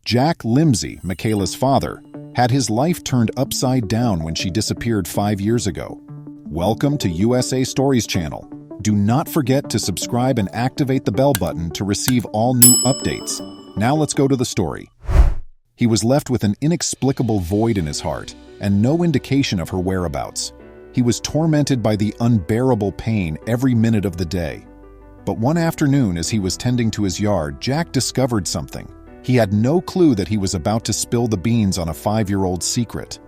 Jack Limsey, Michaela's father, had his life turned upside down when she disappeared 5 years ago. Welcome to USA Stories channel. Do not forget to subscribe and activate the bell button to receive all new updates. Now let's go to the story. He was left with an inexplicable void in his heart and no indication of her whereabouts. He was tormented by the unbearable pain every minute of the day. But one afternoon, as he was tending to his yard, Jack discovered something. He had no clue that he was about to spill the beans on a 5-year-old secret.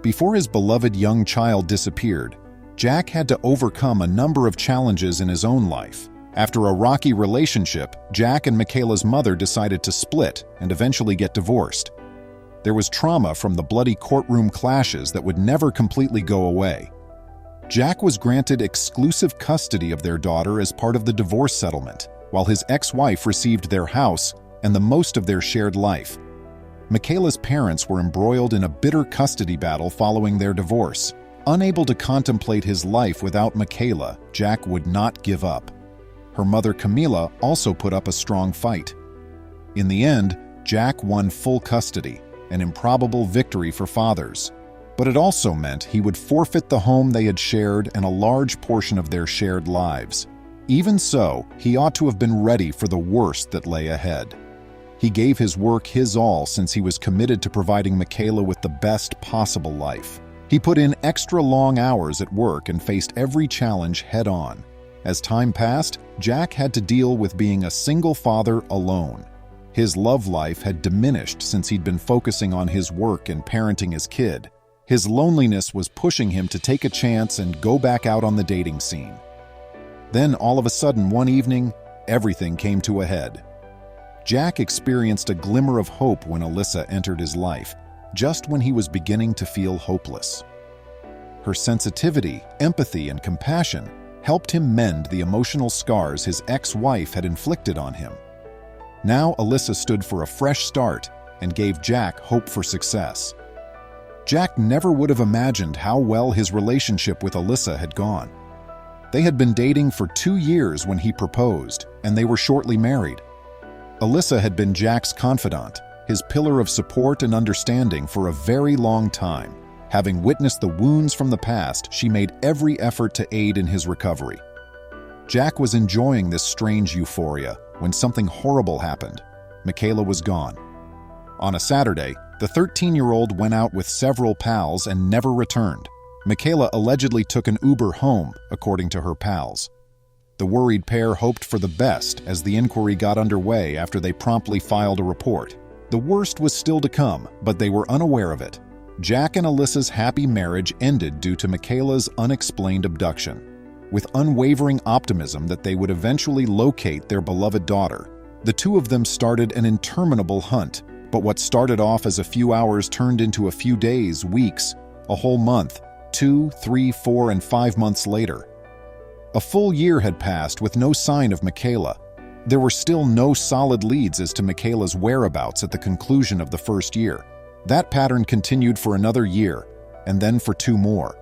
Before his beloved young child disappeared, Jack had to overcome a number of challenges in his own life. After a rocky relationship, Jack and Michaela's mother decided to split and eventually get divorced. There was trauma from the bloody courtroom clashes that would never completely go away. Jack was granted exclusive custody of their daughter as part of the divorce settlement, while his ex-wife received their house and the most of their shared life. Michaela's parents were embroiled in a bitter custody battle following their divorce. Unable to contemplate his life without Michaela, Jack would not give up. Her mother Camila also put up a strong fight. In the end, Jack won full custody, an improbable victory for fathers. But it also meant he would forfeit the home they had shared and a large portion of their shared lives. Even so, he ought to have been ready for the worst that lay ahead. He gave his work his all since he was committed to providing Michaela with the best possible life. He put in extra long hours at work and faced every challenge head-on. As time passed, Jack had to deal with being a single father alone. His love life had diminished since he'd been focusing on his work and parenting his kid. His loneliness was pushing him to take a chance and go back out on the dating scene. Then, all of a sudden, one evening, everything came to a head. Jack experienced a glimmer of hope when Alyssa entered his life, just when he was beginning to feel hopeless. Her sensitivity, empathy, and compassion helped him mend the emotional scars his ex-wife had inflicted on him. Now Alyssa stood for a fresh start and gave Jack hope for success. Jack never would have imagined how well his relationship with Alyssa had gone. They had been dating for 2 years when he proposed, and they were shortly married. Alyssa had been Jack's confidant, his pillar of support and understanding for a very long time. Having witnessed the wounds from the past, she made every effort to aid in his recovery. Jack was enjoying this strange euphoria when something horrible happened. Michaela was gone. On a Saturday, the 13-year-old went out with several pals and never returned. Michaela allegedly took an Uber home, according to her pals. The worried pair hoped for the best as the inquiry got underway after they promptly filed a report. The worst was still to come, but they were unaware of it. Jack and Alyssa's happy marriage ended due to Michaela's unexplained abduction. With unwavering optimism that they would eventually locate their beloved daughter, the two of them started an interminable hunt. But what started off as a few hours turned into a few days, weeks, a whole month, 2, 3, 4, and 5 months later. A full year had passed with no sign of Michaela. There were still no solid leads as to Michaela's whereabouts at the conclusion of the first year. That pattern continued for another year, and then for 2 more.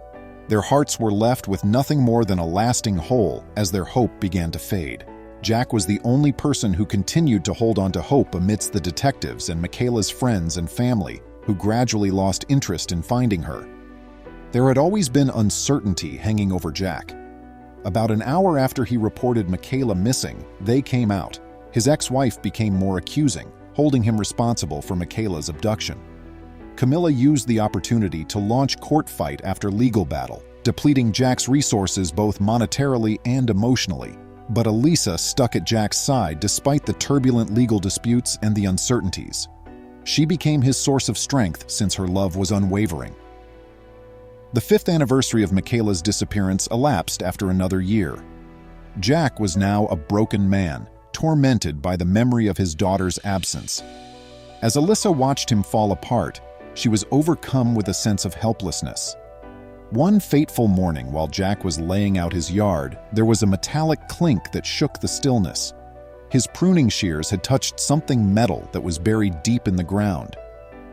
Their hearts were left with nothing more than a lasting hole as their hope began to fade. Jack was the only person who continued to hold on to hope amidst the detectives and Michaela's friends and family, who gradually lost interest in finding her. There had always been uncertainty hanging over Jack. About an hour after he reported Michaela missing, they came out. His ex-wife became more accusing, holding him responsible for Michaela's abduction. Camila used the opportunity to launch court fight after legal battle, depleting Jack's resources both monetarily and emotionally. But Alyssa stuck at Jack's side despite the turbulent legal disputes and the uncertainties. She became his source of strength since her love was unwavering. The 5th anniversary of Michaela's disappearance elapsed after another year. Jack was now a broken man, tormented by the memory of his daughter's absence. As Alyssa watched him fall apart, she was overcome with a sense of helplessness. One fateful morning, while Jack was laying out his yard, there was a metallic clink that shook the stillness. His pruning shears had touched something metal that was buried deep in the ground.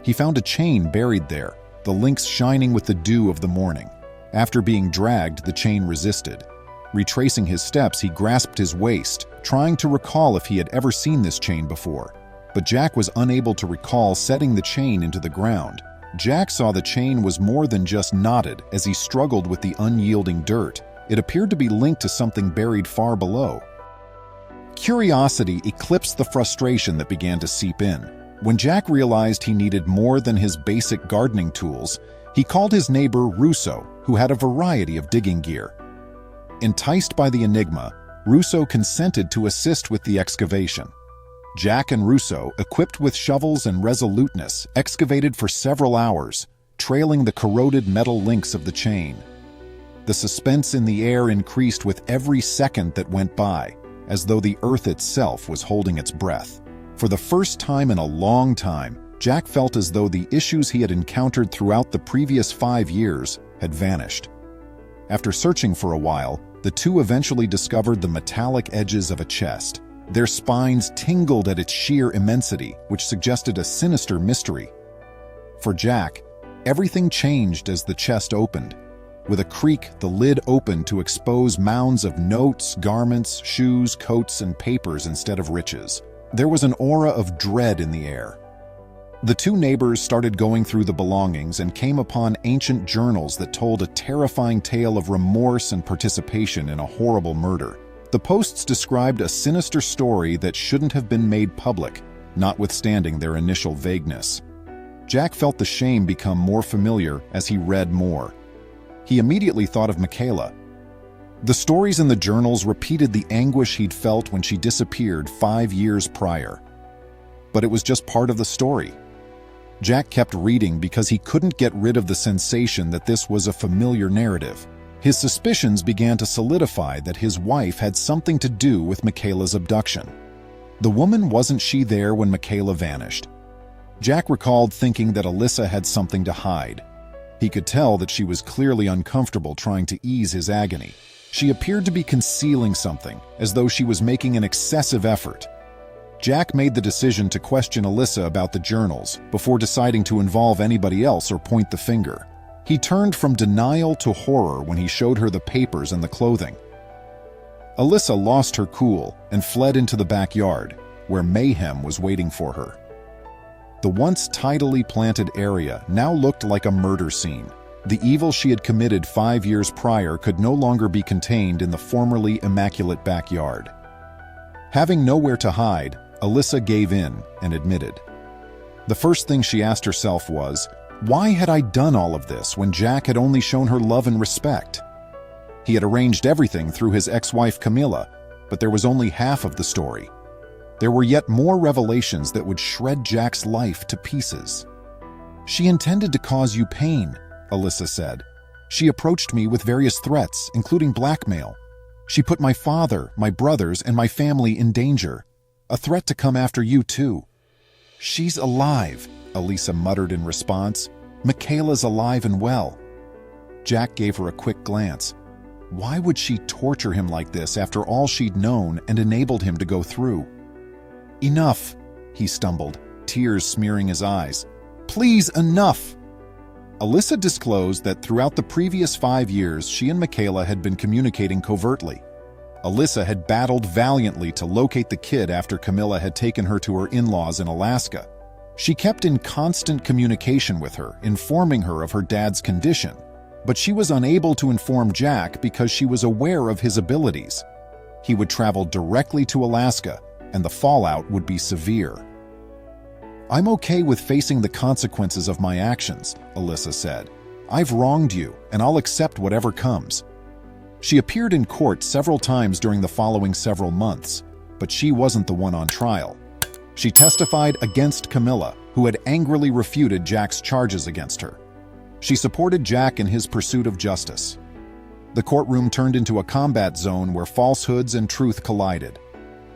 He found a chain buried there, the links shining with the dew of the morning. After being dragged, the chain resisted. Retracing his steps, he grasped his waist, trying to recall if he had ever seen this chain before. but Jack was unable to recall setting the chain into the ground. Jack saw the chain was more than just knotted as he struggled with the unyielding dirt. It appeared to be linked to something buried far below. Curiosity eclipsed the frustration that began to seep in. When Jack realized he needed more than his basic gardening tools, he called his neighbor Russo, who had a variety of digging gear. Enticed by the enigma, Russo consented to assist with the excavation. Jack and Russo, equipped with shovels and resoluteness, excavated for several hours, trailing the corroded metal links of the chain. The suspense in the air increased with every second that went by, as though the earth itself was holding its breath. For the first time in a long time, Jack felt as though the issues he had encountered throughout the previous 5 years had vanished. After searching for a while, the two eventually discovered the metallic edges of a chest. Their spines tingled at its sheer immensity, which suggested a sinister mystery. For Jack, everything changed as the chest opened. With a creak, the lid opened to expose mounds of notes, garments, shoes, coats, and papers instead of riches. There was an aura of dread in the air. The two neighbors started going through the belongings and came upon ancient journals that told a terrifying tale of remorse and participation in a horrible murder. The posts described a sinister story that shouldn't have been made public, notwithstanding their initial vagueness. Jack felt the shame become more familiar as he read more. He immediately thought of Michaela. The stories in the journals repeated the anguish he'd felt when she disappeared 5 years prior. But it was just part of the story. Jack kept reading because he couldn't get rid of the sensation that this was a familiar narrative. His suspicions began to solidify that his wife had something to do with Michaela's abduction. The woman wasn't she there when Michaela vanished? Jack recalled thinking that Alyssa had something to hide. He could tell that she was clearly uncomfortable trying to ease his agony. She appeared to be concealing something, as though she was making an excessive effort. Jack made the decision to question Alyssa about the journals before deciding to involve anybody else or point the finger. He turned from denial to horror when he showed her the papers and the clothing. Alyssa lost her cool and fled into the backyard, where mayhem was waiting for her. The once tidily planted area now looked like a murder scene. The evil she had committed 5 years prior could no longer be contained in the formerly immaculate backyard. Having nowhere to hide, Alyssa gave in and admitted. The first thing she asked herself was, why had I done all of this when Jack had only shown her love and respect? He had arranged everything through his ex-wife Camilla, but there was only half of the story. There were yet more revelations that would shred Jack's life to pieces. She intended to cause you pain, Alyssa said. She approached me with various threats, including blackmail. She put my father, my brothers, and my family in danger. A threat to come after you, too. She's alive, Alyssa muttered in response. Michaela's alive and well. Jack gave her a quick glance. Why would she torture him like this after all she'd known and enabled him to go through? Enough, he stumbled, tears smearing his eyes. Please, enough! Alyssa disclosed that throughout the previous 5 years, she and Michaela had been communicating covertly. Alyssa had battled valiantly to locate the kid after Camilla had taken her to her in-laws in Alaska. She kept in constant communication with her, informing her of her dad's condition, but she was unable to inform Jack because she was aware of his abilities. He would travel directly to Alaska, and the fallout would be severe. I'm okay with facing the consequences of my actions, Alyssa said. I've wronged you, and I'll accept whatever comes. She appeared in court several times during the following several months, but she wasn't the one on trial. She testified against Camilla, who had angrily refuted Jack's charges against her. She supported Jack in his pursuit of justice. The courtroom turned into a combat zone where falsehoods and truth collided.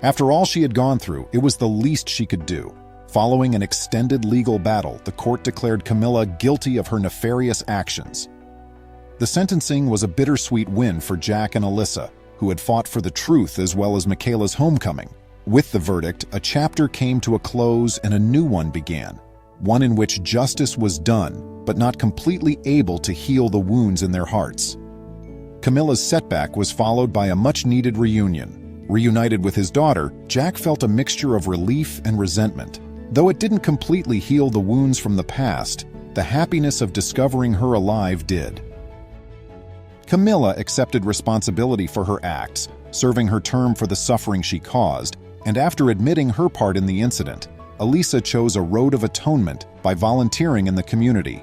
After all she had gone through, it was the least she could do. Following an extended legal battle, the court declared Camilla guilty of her nefarious actions. The sentencing was a bittersweet win for Jack and Alyssa, who had fought for the truth as well as Michaela's homecoming. With the verdict, a chapter came to a close and a new one began, one in which justice was done, but not completely able to heal the wounds in their hearts. Camilla's setback was followed by a much-needed reunion. Reunited with his daughter, Jack felt a mixture of relief and resentment. Though it didn't completely heal the wounds from the past, the happiness of discovering her alive did. Camilla accepted responsibility for her acts, serving her term for the suffering she caused, and after admitting her part in the incident, Alyssa chose a road of atonement by volunteering in the community.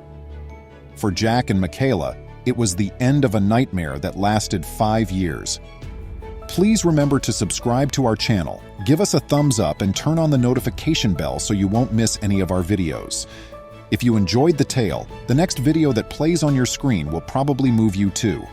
For Jack and Michaela, it was the end of a nightmare that lasted 5 years. Please remember to subscribe to our channel, give us a thumbs up, and turn on the notification bell so you won't miss any of our videos. If you enjoyed the tale, the next video that plays on your screen will probably move you too.